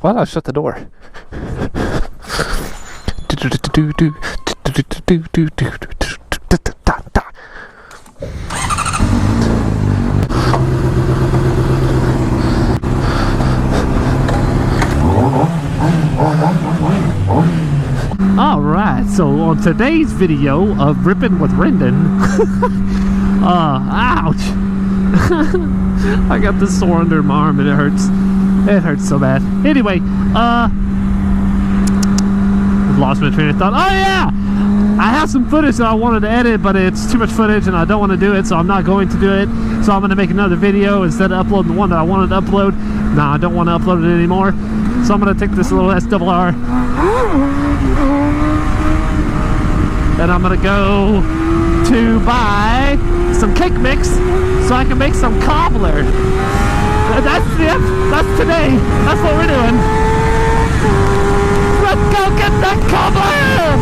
Why did I shut the door? Alright, so on today's video of Ripping with Rendon, ouch! I got this sore under my arm and it hurts. It hurts so bad. Anyway, I've lost my train of thought. Oh yeah! I have some footage that I wanted to edit, but it's too much footage and I don't want to do it, so I'm not going to do it. So I'm going to make another video instead of uploading the one that I wanted to upload. Nah, I don't want to upload it anymore. So I'm going to take this little SRR and I'm going to go to buy some cake mix so I can make some cobbler. That's it. That's today. That's what we're doing. Let's go get that cobbler!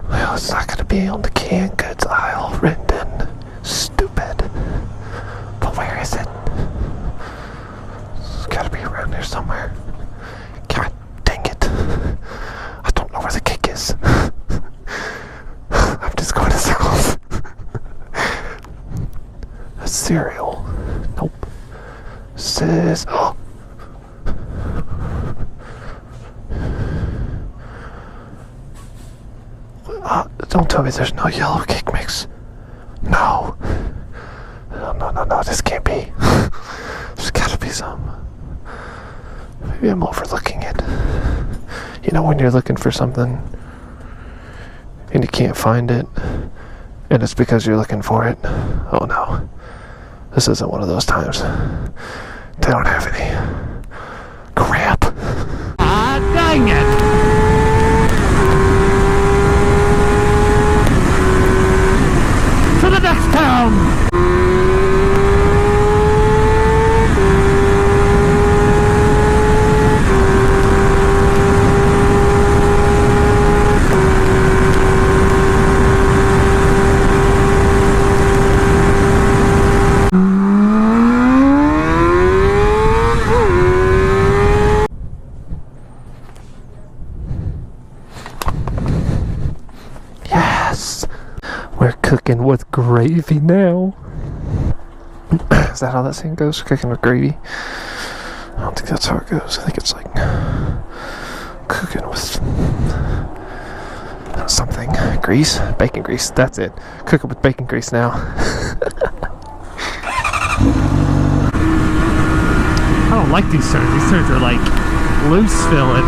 Well, it's not going to be on the canned goods aisle, Rendon. Stupid. But where is it? It's got to be around here somewhere. God dang it. I don't know where the cake is. I'm just going to circles. A cereal. Nope. Says... Oh. Don't tell me there's no yellow cake mix. No. No, this can't be. There's gotta be some. Maybe I'm overlooking it. You know when you're looking for something and you can't find it, and it's because you're looking for it? Oh no. This isn't one of those times. They don't have any. Crap. Ah, dang it! To the next town! Yes! We're cooking with gravy now. Is that how that saying goes? Cooking with gravy? I don't think that's how it goes. I think it's like cooking with something. Grease? Bacon grease. That's it. Cooking with bacon grease now. I don't like these turns. These turns are like loose filling.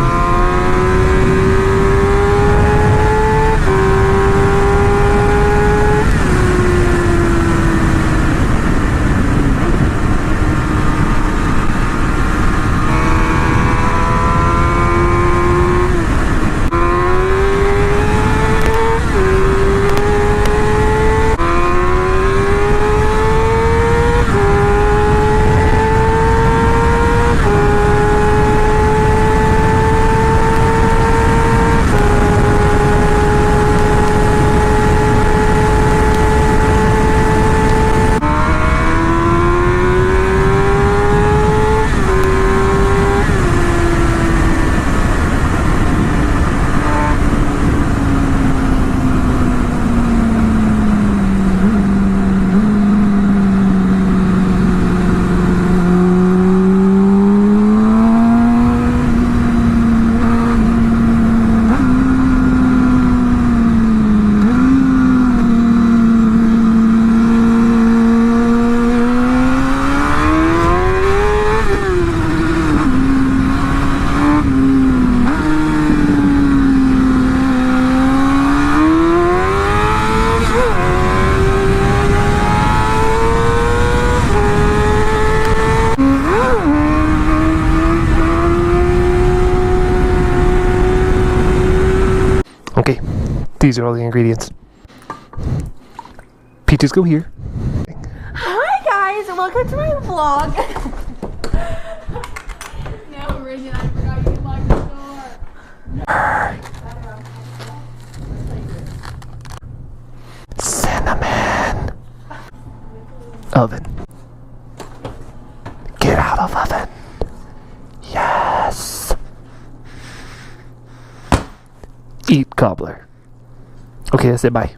These are all the ingredients. Peaches go here. Hi guys, and welcome to my vlog. No, Reagan, I forgot you could lock the door. Cinnamon. Oven. Get out of oven. Yes. Eat cobbler. Okay, I say bye.